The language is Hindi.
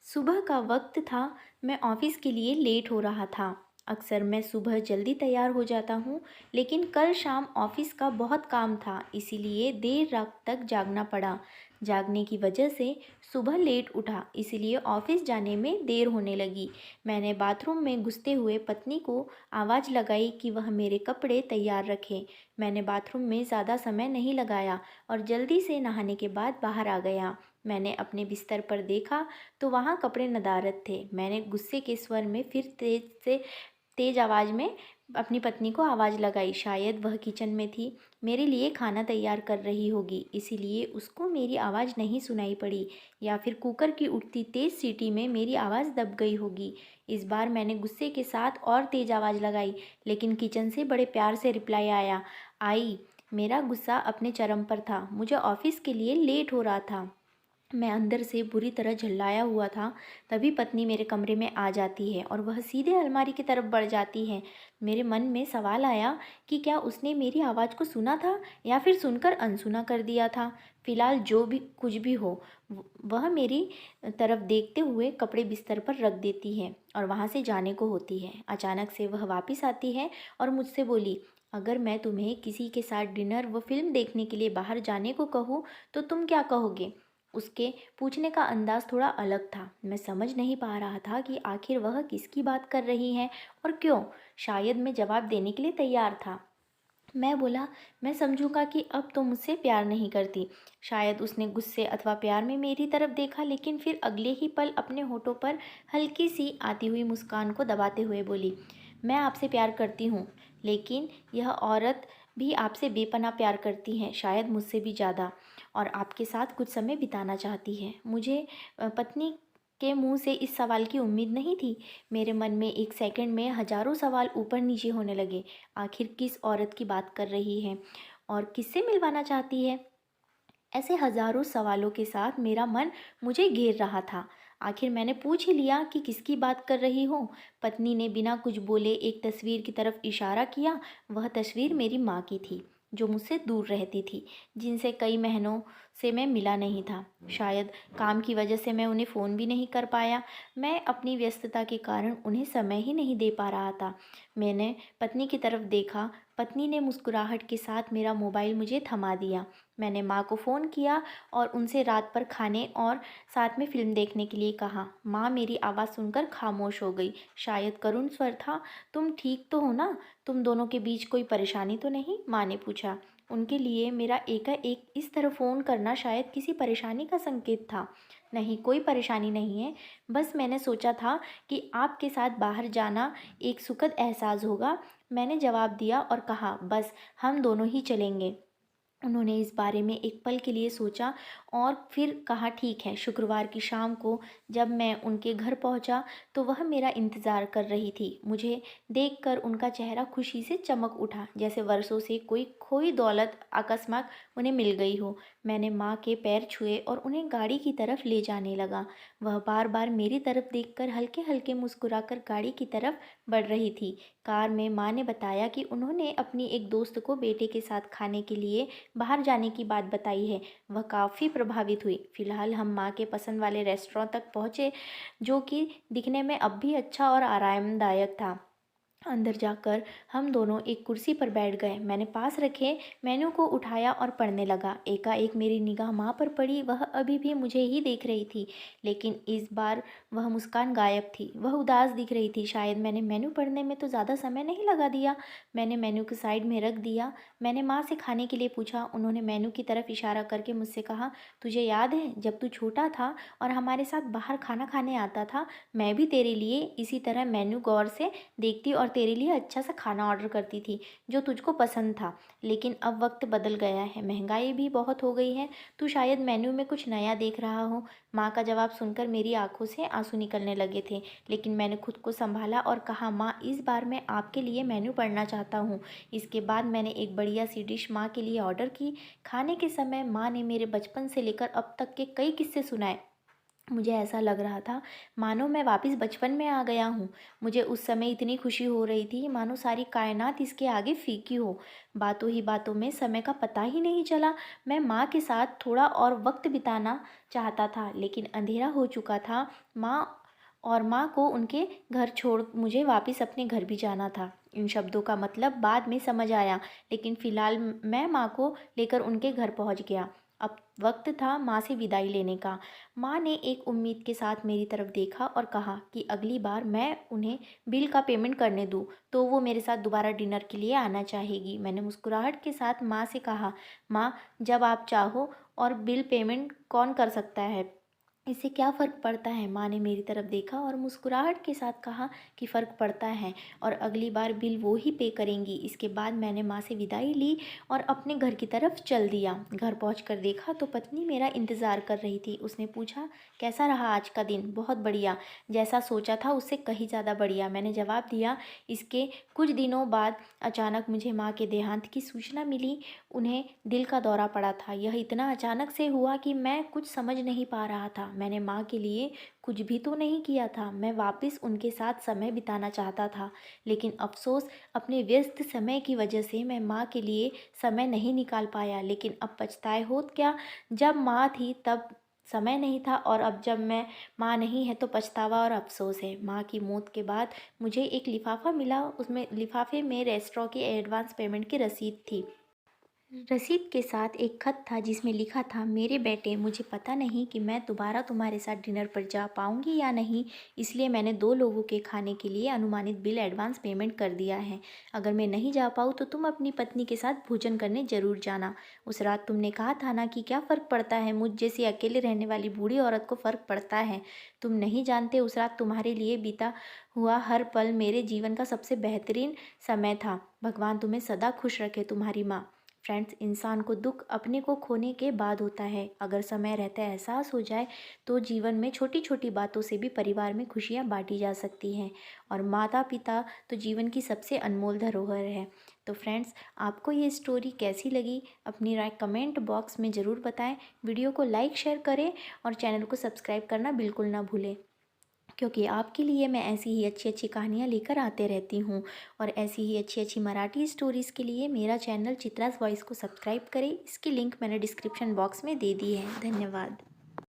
सुबह का वक्त था। मैं ऑफिस के लिए लेट हो रहा था। अक्सर मैं सुबह जल्दी तैयार हो जाता हूँ, लेकिन कल शाम ऑफिस का बहुत काम था, इसीलिए देर रात तक जागना पड़ा। जागने की वजह से सुबह लेट उठा, इसीलिए ऑफिस जाने में देर होने लगी। मैंने बाथरूम में घुसते हुए पत्नी को आवाज़ लगाई कि वह मेरे कपड़े तैयार रखे। मैंने बाथरूम में ज़्यादा समय नहीं लगाया और जल्दी से नहाने के बाद बाहर आ गया। मैंने अपने बिस्तर पर देखा तो वहाँ कपड़े नदारद थे। मैंने गुस्से के स्वर में फिर तेज आवाज़ में अपनी पत्नी को आवाज़ लगाई। शायद वह किचन में थी, मेरे लिए खाना तैयार कर रही होगी, इसीलिए उसको मेरी आवाज़ नहीं सुनाई पड़ी, या फिर कुकर की उठती तेज़ सीटी में मेरी आवाज़ दब गई होगी। इस बार मैंने गुस्से के साथ और तेज़ आवाज़ लगाई, लेकिन किचन से बड़े प्यार से रिप्लाई आया आई। मेरा गुस्सा अपने चरम पर था। मुझे ऑफिस के लिए लेट हो रहा था। मैं अंदर से बुरी तरह झल्लाया हुआ था। तभी पत्नी मेरे कमरे में आ जाती है और वह सीधे अलमारी की तरफ बढ़ जाती है। मेरे मन में सवाल आया कि क्या उसने मेरी आवाज़ को सुना था या फिर सुनकर अनसुना कर दिया था। फिलहाल जो भी कुछ भी हो, वह मेरी तरफ देखते हुए कपड़े बिस्तर पर रख देती है और वहाँ से जाने को होती है। अचानक से वह वापस आती है और मुझसे बोली, अगर मैं तुम्हें किसी के साथ डिनर व फिल्म देखने के लिए बाहर जाने को कहूँ तो तुम क्या कहोगे। उसके पूछने का अंदाज थोड़ा अलग था। मैं समझ नहीं पा रहा था कि आखिर वह किसकी बात कर रही है और क्यों। शायद मैं जवाब देने के लिए तैयार था। मैं बोला, मैं समझूंगा कि अब तो मुझसे प्यार नहीं करती। शायद उसने गुस्से अथवा प्यार में मेरी तरफ देखा, लेकिन फिर अगले ही पल अपने होठों पर हल्की सी आती हुई मुस्कान को दबाते हुए बोली, मैं आपसे प्यार करती हूँ, लेकिन यह औरत भी आपसे बेपनाह प्यार करती है, शायद मुझसे भी ज़्यादा, और आपके साथ कुछ समय बिताना चाहती है। मुझे पत्नी के मुंह से इस सवाल की उम्मीद नहीं थी। मेरे मन में एक सेकंड में हजारों सवाल ऊपर नीचे होने लगे। आखिर किस औरत की बात कर रही है और किससे मिलवाना चाहती है। ऐसे हजारों सवालों के साथ मेरा मन मुझे घेर रहा था। आखिर मैंने पूछ ही लिया कि किसकी बात कर रही हो। पत्नी ने बिना कुछ बोले एक तस्वीर की तरफ इशारा किया। वह तस्वीर मेरी माँ की थी, जो मुझसे दूर रहती थी, जिनसे कई महीनों से मैं मिला नहीं था। शायद काम की वजह से मैं उन्हें फ़ोन भी नहीं कर पाया। मैं अपनी व्यस्तता के कारण उन्हें समय ही नहीं दे पा रहा था। मैंने पत्नी की तरफ देखा। पत्नी ने मुस्कुराहट के साथ मेरा मोबाइल मुझे थमा दिया। मैंने माँ को फ़ोन किया और उनसे रात पर खाने और साथ में फ़िल्म देखने के लिए कहा। माँ मेरी आवाज़ सुनकर खामोश हो गई। शायद करुण स्वर था, तुम ठीक तो हो ना? तुम दोनों के बीच कोई परेशानी तो नहीं? माँ ने पूछा। उनके लिए मेरा एकाएक इस तरह फ़ोन करना शायद किसी परेशानी का संकेत था। नहीं, कोई परेशानी नहीं है। बस मैंने सोचा था कि आपके साथ बाहर जाना एक सुखद एहसास होगा। मैंने जवाब दिया और कहा, बस हम दोनों ही चलेंगे। उन्होंने इस बारे में एक पल के लिए सोचा और फिर कहा, ठीक है। शुक्रवार की शाम को जब मैं उनके घर पहुंचा तो वह मेरा इंतज़ार कर रही थी। मुझे देखकर उनका चेहरा खुशी से चमक उठा, जैसे वर्षों से कोई खोई दौलत अकस्मात उन्हें मिल गई हो। मैंने माँ के पैर छुए और उन्हें गाड़ी की तरफ ले जाने लगा। वह बार बार मेरी तरफ देखकर हल्के हल्के मुस्कुराकर गाड़ी की तरफ बढ़ रही थी। कार में माँ ने बताया कि उन्होंने अपनी एक दोस्त को बेटे के साथ खाने के लिए बाहर जाने की बात बताई है। वह काफ़ी प्रभावित हुई। फिलहाल हम माँ के पसंद वाले रेस्टोरेंट तक पहुँचे, जो कि दिखने में अब भी अच्छा और आरामदायक था। अंदर जाकर हम दोनों एक कुर्सी पर बैठ गए। मैंने पास रखे मेन्यू को उठाया और पढ़ने लगा। एकाएक मेरी निगाह माँ पर पड़ी। वह अभी भी मुझे ही देख रही थी, लेकिन इस बार वह मुस्कान गायब थी। वह उदास दिख रही थी। शायद मैंने मेन्यू पढ़ने में तो ज़्यादा समय नहीं लगा दिया। मैंने मेन्यू को साइड में रख दिया। मैंने माँ से खाने के लिए पूछा। उन्होंने मेन्यू की तरफ इशारा करके मुझसे कहा, तुझे याद है जब तू छोटा था और हमारे साथ बाहर खाना खाने आता था, मैं भी तेरे लिए इसी तरह मेन्यू गौर से देखती और तेरे लिए अच्छा सा खाना ऑर्डर करती थी जो तुझको पसंद था। लेकिन अब वक्त बदल गया है, महंगाई भी बहुत हो गई है। तू शायद मेन्यू में कुछ नया देख रहा हो। माँ का जवाब सुनकर मेरी आंखों से आंसू निकलने लगे थे, लेकिन मैंने खुद को संभाला और कहा, माँ इस बार मैं आपके लिए मेन्यू पढ़ना चाहता हूँ। इसके बाद मैंने एक बढ़िया सी डिश माँ के लिए ऑर्डर की। खाने के समय माँ ने मेरे बचपन से लेकर अब तक के कई किस्से सुनाए। मुझे ऐसा लग रहा था मानो मैं वापस बचपन में आ गया हूँ। मुझे उस समय इतनी खुशी हो रही थी मानो सारी कायनात इसके आगे फीकी हो। बातों ही बातों में समय का पता ही नहीं चला। मैं माँ के साथ थोड़ा और वक्त बिताना चाहता था, लेकिन अंधेरा हो चुका था। माँ को उनके घर छोड़ मुझे वापस अपने घर भी जाना था। इन शब्दों का मतलब बाद में समझ आया, लेकिन फ़िलहाल मैं माँ को लेकर उनके घर पहुँच गया। अब वक्त था माँ से विदाई लेने का। माँ ने एक उम्मीद के साथ मेरी तरफ देखा और कहा कि अगली बार मैं उन्हें बिल का पेमेंट करने दूँ तो वो मेरे साथ दोबारा डिनर के लिए आना चाहेगी। मैंने मुस्कुराहट के साथ माँ से कहा, माँ, जब आप चाहो, और बिल पेमेंट कौन कर सकता है, इससे क्या फ़र्क पड़ता है। माँ ने मेरी तरफ देखा और मुस्कुराहट के साथ कहा कि फ़र्क पड़ता है, और अगली बार बिल वो ही पे करेंगी। इसके बाद मैंने माँ से विदाई ली और अपने घर की तरफ चल दिया। घर पहुंचकर देखा तो पत्नी मेरा इंतज़ार कर रही थी। उसने पूछा, कैसा रहा आज का दिन? बहुत बढ़िया, जैसा सोचा था उससे कहीं ज़्यादा बढ़िया, मैंने जवाब दिया। इसके कुछ दिनों बाद अचानक मुझे माँ के देहांत की सूचना मिली। उन्हें दिल का दौरा पड़ा था। यह इतना अचानक से हुआ कि मैं कुछ समझ नहीं पा रहा था। मैंने माँ के लिए कुछ भी तो नहीं किया था। मैं वापस उनके साथ समय बिताना चाहता था, लेकिन अफ़सोस अपने व्यस्त समय की वजह से मैं माँ के लिए समय नहीं निकाल पाया। लेकिन अब पछताए होत क्या, जब माँ थी तब समय नहीं था, और अब जब मैं माँ नहीं है तो पछतावा और अफ़सोस है। माँ की मौत के बाद मुझे एक लिफ़ाफ़ा मिला। उसमें लिफ़ाफ़े में रेस्टोरेंट की एडवांस पेमेंट की रसीद थी। रसीद के साथ एक खत था जिसमें लिखा था, मेरे बेटे, मुझे पता नहीं कि मैं दोबारा तुम्हारे साथ डिनर पर जा पाऊंगी या नहीं, इसलिए मैंने 2 लोगों के खाने के लिए अनुमानित बिल एडवांस पेमेंट कर दिया है। अगर मैं नहीं जा पाऊँ तो तुम अपनी पत्नी के साथ भोजन करने ज़रूर जाना। उस रात तुमने कहा था ना कि क्या फ़र्क पड़ता है, मुझ जैसी अकेले रहने वाली बूढ़ी औरत को फ़र्क पड़ता है। तुम नहीं जानते, उस रात तुम्हारे लिए बीता हुआ हर पल मेरे जीवन का सबसे बेहतरीन समय था। भगवान तुम्हें सदा खुश रखे, तुम्हारी माँ। फ्रेंड्स, इंसान को दुख अपने को खोने के बाद होता है। अगर समय रहते एहसास हो जाए तो जीवन में छोटी छोटी बातों से भी परिवार में खुशियाँ बांटी जा सकती हैं, और माता पिता तो जीवन की सबसे अनमोल धरोहर है। तो फ्रेंड्स, आपको ये स्टोरी कैसी लगी, अपनी राय कमेंट बॉक्स में ज़रूर बताएं। वीडियो को लाइक शेयर करें और चैनल को सब्सक्राइब करना बिल्कुल ना भूलें, क्योंकि आपके लिए मैं ऐसी ही अच्छी अच्छी कहानियाँ लेकर आते रहती हूँ। और ऐसी ही अच्छी अच्छी मराठी स्टोरीज़ के लिए मेरा चैनल चित्रास वॉइस को सब्सक्राइब करें। इसकी लिंक मैंने डिस्क्रिप्शन बॉक्स में दे दी है। धन्यवाद।